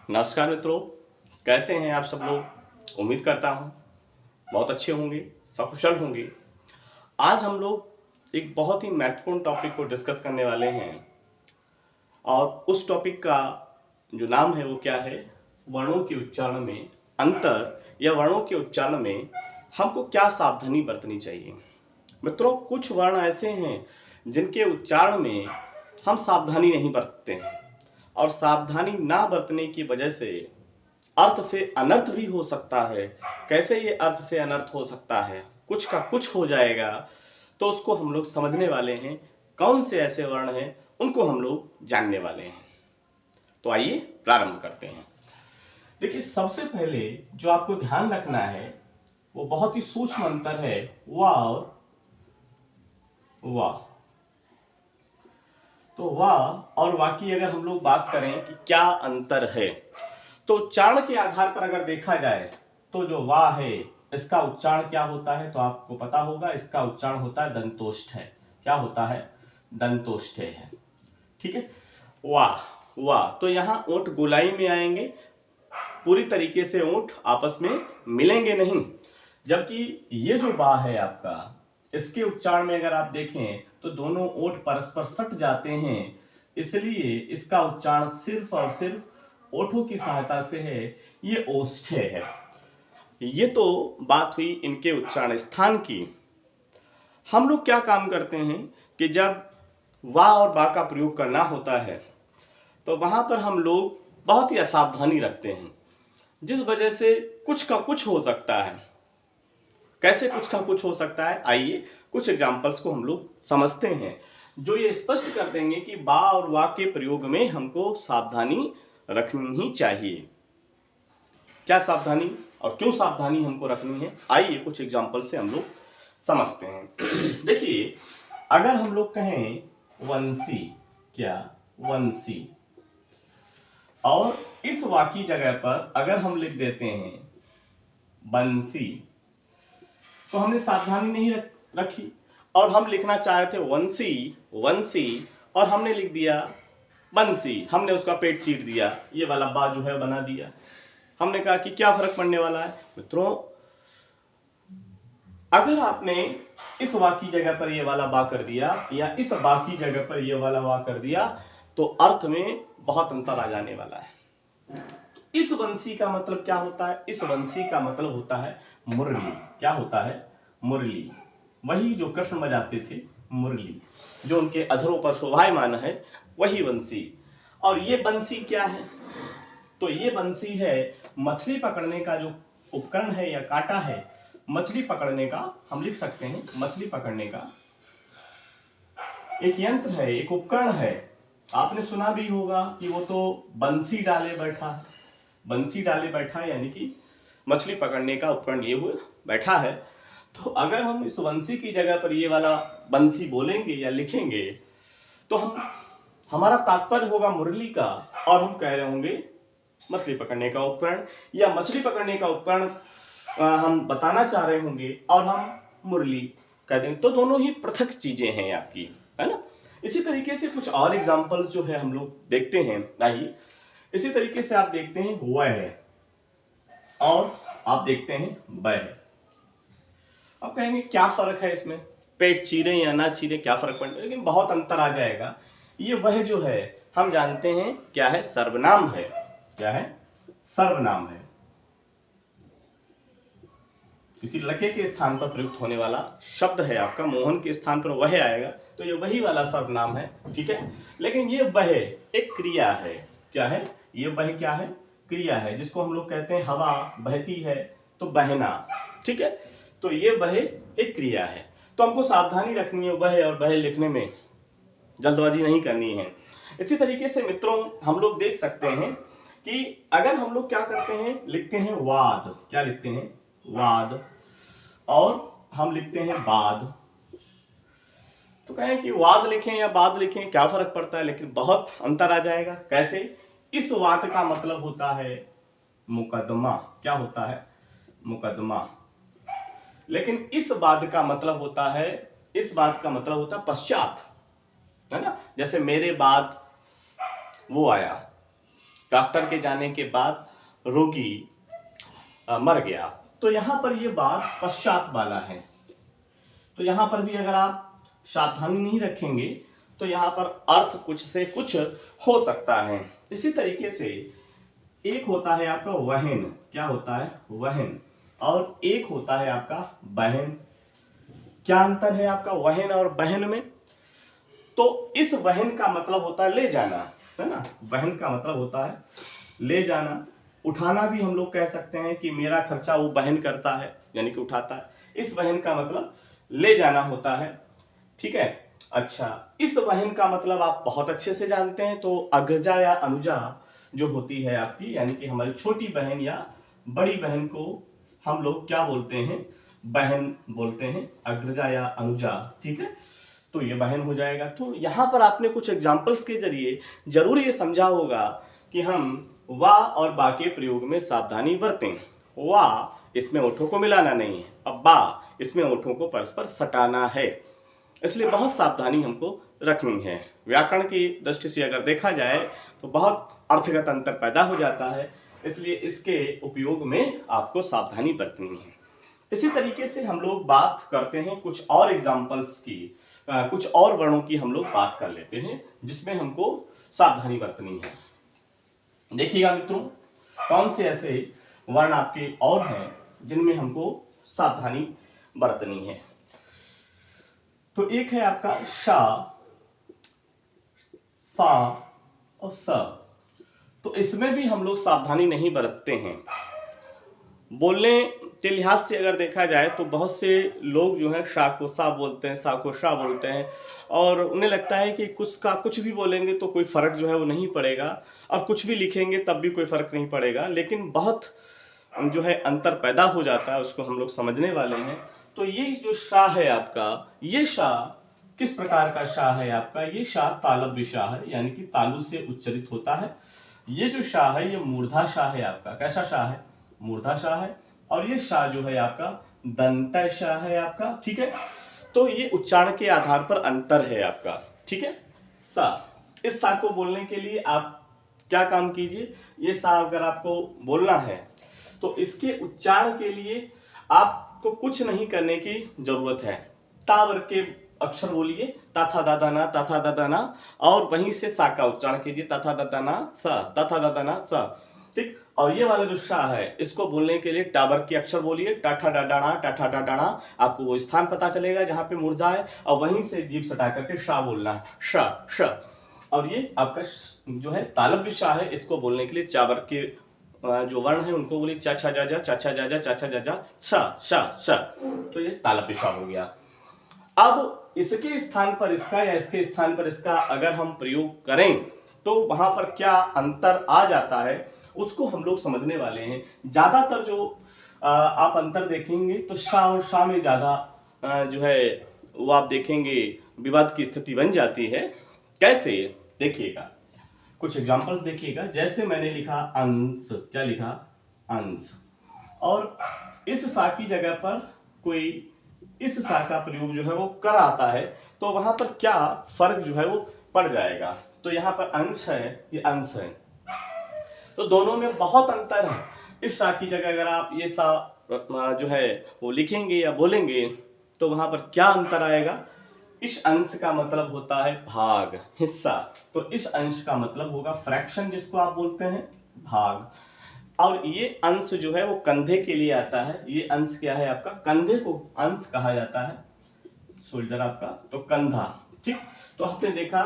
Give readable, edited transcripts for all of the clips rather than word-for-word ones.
नमस्कार मित्रों, कैसे हैं आप सब लोग। उम्मीद करता हूँ बहुत अच्छे होंगे, सकुशल होंगे। आज हम लोग एक बहुत ही महत्वपूर्ण टॉपिक को डिस्कस करने वाले हैं और उस टॉपिक का जो नाम है वो क्या है, वर्णों के उच्चारण में अंतर या वर्णों के उच्चारण में हमको क्या सावधानी बरतनी चाहिए। मित्रों, कुछ वर्ण ऐसे हैं जिनके उच्चारण में हम सावधानी नहीं बरतते हैं और सावधानी ना बरतने की वजह से अर्थ से अनर्थ भी हो सकता है। कैसे ये अर्थ से अनर्थ हो सकता है, कुछ का कुछ हो जाएगा, तो उसको हम लोग समझने वाले हैं। कौन से ऐसे वर्ण हैं उनको हम लोग जानने वाले हैं। तो आइए प्रारंभ करते हैं। देखिए, सबसे पहले जो आपको ध्यान रखना है वो बहुत ही सूक्ष्म अंतर है वा और वाह। तो वाह और वाह की अगर हम लोग बात करें कि क्या अंतर है, तो उच्चारण के आधार पर अगर देखा जाए तो जो वाह है इसका उच्चारण क्या होता है, तो आपको पता होगा इसका उच्चारण होता है दंतोष्ठ है। क्या होता है? दंतोष्ठ है। ठीक है। वाह वाह, तो यहाँ ओंठ गोलाई में आएंगे, पूरी तरीके से ओंठ आपस में मिलेंगे नहीं। जबकि ये जो बा है आपका, इसके उच्चारण में अगर आप देखें तो दोनों ओंठ परस्पर सट जाते हैं, इसलिए इसका उच्चारण सिर्फ और सिर्फ ओठों की सहायता से है। ये ओष्ठ्य है। ये तो बात हुई इनके उच्चारण स्थान की। हम लोग क्या काम करते हैं कि जब वाह और बा का प्रयोग करना होता है तो वहां पर हम लोग बहुत ही असावधानी रखते हैं, जिस वजह से कुछ का कुछ हो सकता है। कैसे कुछ का कुछ हो सकता है, आइए कुछ एग्जाम्पल्स को हम लोग समझते हैं जो ये स्पष्ट कर देंगे कि बा और वा के प्रयोग में हमको सावधानी रखनी ही चाहिए। क्या सावधानी और क्यों सावधानी हमको रखनी है, आइए कुछ एग्जाम्पल से हम लोग समझते हैं। देखिए, अगर हम लोग कहें वंशी, क्या वंशी, और इस वा की जगह पर अगर हम लिख देते हैं बंसी, तो हमने सावधानी नहीं रखी और हम लिखना चाह रहे थे वंशी वंशी और हमने लिख दिया बंसी। हमने उसका पेट चीर दिया, ये वाला बा जो है बना दिया। हमने कहा कि क्या फर्क पड़ने वाला है। मित्रों, अगर आपने इस वा की जगह पर ये वाला बा कर दिया या इस बा की जगह पर ये वाला वा कर दिया तो अर्थ में बहुत अंतर आ जाने वाला है। इस वंशी का मतलब क्या होता है? इस वंशी का मतलब होता है मुरली। क्या होता है? मुरली। वही जो कृष्ण बजाते थे, मुरली, जो उनके अधरों पर शोभायमान है, वही वंशी। और ये बंसी क्या है? तो ये बंसी है मछली पकड़ने का जो उपकरण है या कांटा है, मछली पकड़ने का, हम लिख सकते हैं मछली पकड़ने का एक यंत्र है, एक उपकरण है। आपने सुना भी होगा कि वो तो बंसी डाले बैठा है। बंसी डाले बैठा है यानी कि मछली पकड़ने का उपकरण लिए हुए बैठा है। तो अगर हम इस बंसी की जगह पर ये वाला बंसी बोलेंगे या लिखेंगे तो हमारा तात्पर्य होगा मुरली का, और हम कह रहे होंगे मछली पकड़ने का उपकरण, या मछली पकड़ने का उपकरण हम बताना चाह रहे होंगे और हम मुरली कह देंगे। तो दोनों ही पृथक चीजें हैं आपकी, है ना। इसी तरीके से कुछ और एग्जांपल्स जो है हम लोग देखते हैं। आइए, इसी तरीके से आप देखते हैं वह और आप देखते हैं वह। आप कहेंगे क्या फर्क है इसमें, पेट चीरे या ना चीरे क्या फर्क पड़ता है, लेकिन बहुत अंतर आ जाएगा। ये वह जो है हम जानते हैं क्या है, सर्वनाम है। क्या है? सर्वनाम है। किसी लड़के के स्थान पर प्रयुक्त होने वाला शब्द है आपका, मोहन के स्थान पर वह आएगा तो ये वही वाला सर्वनाम है। ठीक है। लेकिन ये वह एक क्रिया है। क्या है? ये वह क्या है? क्रिया है, जिसको हम लोग कहते हैं हवा बहती है तो बहना। ठीक है। तो ये वह एक क्रिया है। तो हमको सावधानी रखनी है वह और वह लिखने में, जल्दबाजी नहीं करनी है। इसी तरीके से मित्रों हम लोग देख सकते हैं कि अगर हम लोग क्या करते हैं, लिखते हैं वाद। क्या लिखते हैं? वाद। और हम लिखते हैं बाद। तो कहें कि वाद लिखें या बाद लिखें क्या फर्क पड़ता है, लेकिन बहुत अंतर आ जाएगा। कैसे? इस वाद का मतलब होता है मुकदमा। क्या होता है? मुकदमा। लेकिन इस बाद का मतलब होता है, इस बात का मतलब होता है पश्चात, है ना। जैसे मेरे बाद वो आया, डॉक्टर के जाने के बाद रोगी मर गया। तो यहाँ पर ये बात पश्चात वाला है। तो यहाँ पर भी अगर आप सावधानी नहीं रखेंगे तो यहाँ पर अर्थ कुछ से कुछ हो सकता है। इसी तरीके से एक होता है आपका वहन, क्या होता है वहन, और एक होता है आपका बहन। क्या अंतर है आपका वहन और बहन में? तो इस वहन का मतलब होता है ले जाना, है ना। वहन का मतलब होता है ले जाना, उठाना भी हम लोग कह सकते हैं कि मेरा खर्चा वो वहन करता है, यानी कि उठाता है। इस वहन का मतलब ले जाना होता है, ठीक है। अच्छा, इस वहन का मतलब आप बहुत अच्छे से जानते हैं। तो अग्रजा या अनुजा जो होती है आपकी, यानी कि हमारी छोटी बहन या बड़ी बहन को हम लोग क्या बोलते हैं, बहन बोलते हैं, अग्रजा या अनुजा, ठीक है। तो ये बहन हो जाएगा। तो यहाँ पर आपने कुछ एग्जाम्पल्स के जरिए जरूर ये समझा होगा कि हम वा और बा के प्रयोग में सावधानी बरतें। वा इसमें ओठों को मिलाना नहीं है, अब बा इसमें ओठों को परस्पर सटाना है, इसलिए बहुत सावधानी हमको रखनी है। व्याकरण की दृष्टि से अगर देखा जाए तो बहुत अर्थगत अंतर पैदा हो जाता है, इसलिए इसके उपयोग में आपको सावधानी बरतनी है। इसी तरीके से हम लोग बात करते हैं कुछ और एग्जाम्पल्स की, कुछ और वर्णों की हम लोग बात कर लेते हैं जिसमें हमको सावधानी बरतनी है। देखिएगा मित्रों, कौन से ऐसे वर्ण आपके और हैं जिनमें हमको सावधानी बरतनी है। तो एक है आपका शा, सा और स। तो इसमें भी हम लोग सावधानी नहीं बरतते हैं। बोलने के लिहाज से अगर देखा जाए तो बहुत से लोग जो है शा को सा बोलते हैं, सा को शा बोलते हैं, और उन्हें लगता है कि कुछ का कुछ भी बोलेंगे तो कोई फर्क जो है वो नहीं पड़ेगा, और कुछ भी लिखेंगे तब भी कोई फर्क नहीं पड़ेगा। लेकिन बहुत जो है अंतर पैदा हो जाता है, उसको हम लोग समझने वाले हैं। तो ये जो शा है आपका, ये शा किस प्रकार का शा है आपका? ये शा तालव्य शा है, यानी कि तालु से उच्चरित होता है। ये जो शा है ये मूर्धा शा है आपका। कैसा शा है? मूर्धा शा है। और ये शा जो है आपका दंत शा है आपका, ठीक है। तो ये उच्चारण के आधार पर अंतर है आपका, ठीक है। सा, इस सा को बोलने के लिए आप क्या काम कीजिए, ये सा अगर आपको बोलना है तो इसके उच्चारण के लिए आपको कुछ नहीं करने की जरूरत है। ता वर्ग के अक्षर बोलिए, ताथा दादा ना, ताथा दादा ना, और वहीं से सा का उच्चारण कीजिए, ताथा दादा ना सा, ताथा दादा ना सा, ठीक। और ये वाला जो शा है इसको बोलने के लिए टावर के अक्षर बोलिए, टाठा डाडाना, टाठा डाडाना। आपको वो स्थान पता चलेगा जहां पे मूर्धा है, और वहीं से जीभ सटा करके शा बोलना है, शा श। और ये आपका जो है तालव्य शा है, इसको बोलने के लिए चावर के जो वर्ण है उनको बोलिए चाचा जाजा, चाचा जाजा, चाचा जाजा, शा शा शा। तो ये तालव्य शा हो गया। अब इसके स्थान पर इसका या इसके स्थान पर इसका अगर हम प्रयोग करें तो वहां पर क्या अंतर आ जाता है उसको हम लोग समझने वाले हैं। ज्यादातर जो आप अंतर देखेंगे तो शा और शा में ज्यादा जो है वो आप देखेंगे विवाद की स्थिति बन जाती है। कैसे? देखिएगा, कुछ एग्जांपल्स देखिएगा। जैसे मैंने लिखा अंश, क्या लिखा? अंश, और इस सा की जगह पर कोई इस सा का प्रयोग जो है वो कर आता है, तो वहां पर क्या फर्क जो है वो पड़ जाएगा। तो यहाँ पर अंश है, ये अंश है, तो दोनों में बहुत अंतर है। इस सा की जगह अगर आप ये सा जो है वो लिखेंगे या बोलेंगे तो वहां पर क्या अंतर आएगा? इस अंश का मतलब होता है भाग, हिस्सा, तो इस अंश का मतलब होगा फ्रैक्शन, जिसको आप बोलते हैं भाग। और ये अंश जो है वो कंधे के लिए आता है। ये अंश क्या है आपका? कंधे को अंश कहा जाता है, शोल्डर आपका, तो कंधा, ठीक। तो आपने देखा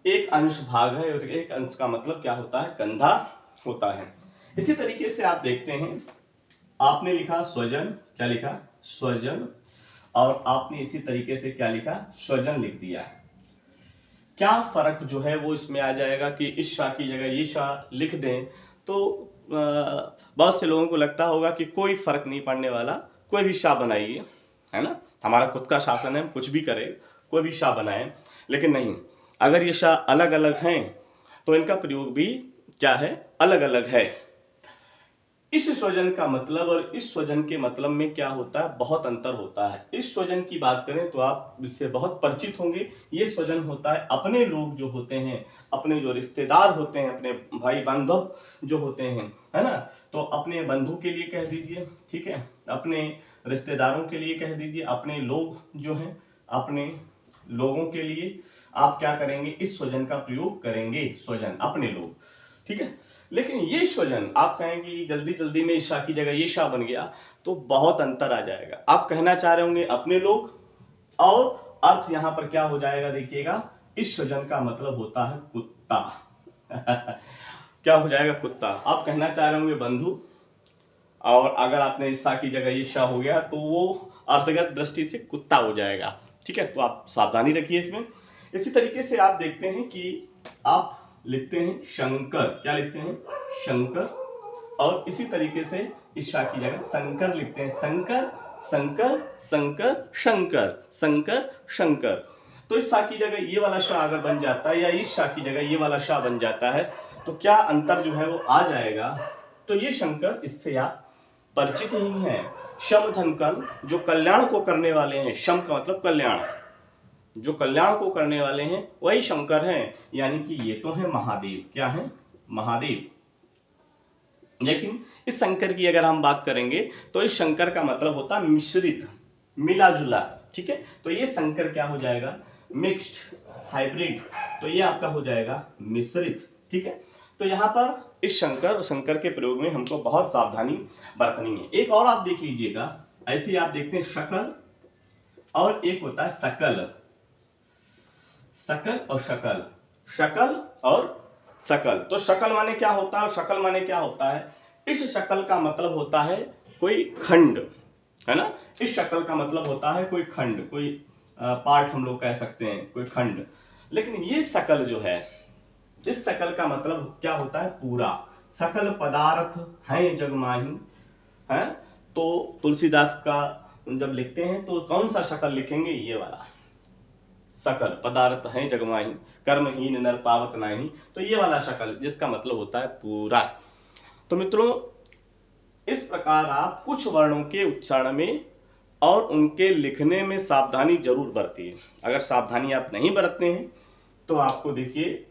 एक अंश भाग है और एक अंश का मतलब क्या होता है? कंधा होता है। इसी तरीके से आप देखते हैं, आपने लिखा स्वजन, क्या लिखा? स्वजन, और आपने इसी तरीके से क्या लिखा? स्वजन लिख दिया। क्या फर्क जो है वो इसमें आ जाएगा कि इस शा की जगह ये शा लिख दें तो बहुत से लोगों को लगता होगा कि कोई फर्क नहीं पड़ने वाला, कोई भी शा बनाइए, है ना, हमारा खुद का शासन है, कुछ भी करे, कोई भी शा बनाए। लेकिन नहीं, अगर ये शा अलग अलग हैं तो इनका प्रयोग भी क्या है? अलग अलग है। इस स्वजन का मतलब और इस स्वजन के मतलब में क्या होता है, बहुत अंतर होता है। इस स्वजन की बात करें तो आप इससे बहुत परिचित होंगे। ये स्वजन होता है अपने लोग जो होते हैं, अपने जो रिश्तेदार होते हैं, अपने भाई बांधव जो होते हैं, है ना। तो अपने बंधु के लिए कह दीजिए, ठीक है, अपने रिश्तेदारों के लिए कह दीजिए, अपने लोग जो हैं, अपने लोगों के लिए आप क्या करेंगे, इस स्वजन का प्रयोग करेंगे, स्वजन अपने लोग, ठीक है। लेकिन ये स्वजन आप कहेंगे जल्दी जल्दी में ईशा की जगह ये शाह बन गया, तो बहुत अंतर आ जाएगा। आप कहना चाह रहे होंगे अपने लोग, और अर्थ यहां पर क्या हो जाएगा, देखिएगा, इस स्वजन का मतलब होता है कुत्ता। क्या हो जाएगा, कुत्ता। आप कहना चाह रहे होंगे बंधु, और अगर आपने ईशा की जगह ये शाह हो गया तो वो अर्थगत दृष्टि से कुत्ता हो जाएगा, ठीक है। तो आप सावधानी रखिए इसमें। इसी तरीके से आप देखते हैं कि आप लिखते हैं शंकर, क्या लिखते हैं, शंकर, और इसी तरीके से ईशा की जगह शंकर लिखते हैं, शंकर शंकर शंकर शंकर शंकर शंकर। तो इस शाह की जगह ये वाला शाह अगर बन जाता है, या इस शाह की जगह ये वाला शाह बन जाता है, तो क्या अंतर जो है वो आ जाएगा। तो ये शंकर, इससे आप परिचित ही हैं। शम धन कल, जो कल्याण को करने वाले हैं, शम का मतलब कल्याण, जो कल्याण को करने वाले हैं वही शंकर हैं, यानी कि ये तो है महादेव। क्या है, महादेव। लेकिन इस शंकर की अगर हम बात करेंगे तो इस शंकर का मतलब होता है मिश्रित, मिला जुला, ठीक है। तो ये शंकर क्या हो जाएगा, मिक्स्ड, हाइब्रिड। तो ये आपका हो जाएगा मिश्रित, ठीक है। तो यहाँ पर इस शंकर के प्रयोग में हमको बहुत सावधानी बरतनी है। एक और आप देख लीजिएगा, ऐसे ही आप देखते हैं शकल, और एक होता है सकल, सकल और शकल, शकल और सकल। तो शकल माने क्या होता है और शकल माने क्या होता है। इस शकल का मतलब होता है कोई खंड, है ना। इस शकल का मतलब होता है कोई खंड, कोई पार्ट हम लोग कह सकते हैं, कोई खंड। लेकिन ये सकल जो है, इस सकल का मतलब क्या होता है, पूरा। सकल पदार्थ हैं जग माही, है। तो तुलसीदास का जब लिखते हैं तो कौन सा शकल लिखेंगे, ये वाला, सकल पदार्थ हैं जगमाही, कर्महीन नर पावत नाही। तो ये वाला शकल, जिसका मतलब होता है पूरा। तो मित्रों, इस प्रकार आप कुछ वर्णों के उच्चारण में और उनके लिखने में सावधानी जरूर बरतिए। अगर सावधानी आप नहीं बरतते हैं तो आपको देखिए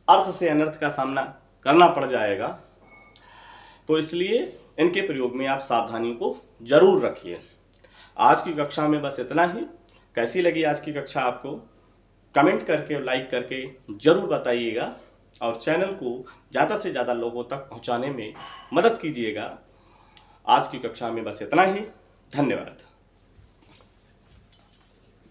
अर्थ से अनर्थ का सामना करना पड़ जाएगा। तो इसलिए इनके प्रयोग में आप सावधानी को जरूर रखिए। आज की कक्षा में बस इतना ही। कैसी लगी आज की कक्षा आपको, कमेंट करके और लाइक करके जरूर बताइएगा, और चैनल को ज़्यादा से ज़्यादा लोगों तक पहुंचाने में मदद कीजिएगा। आज की कक्षा में बस इतना ही। धन्यवाद।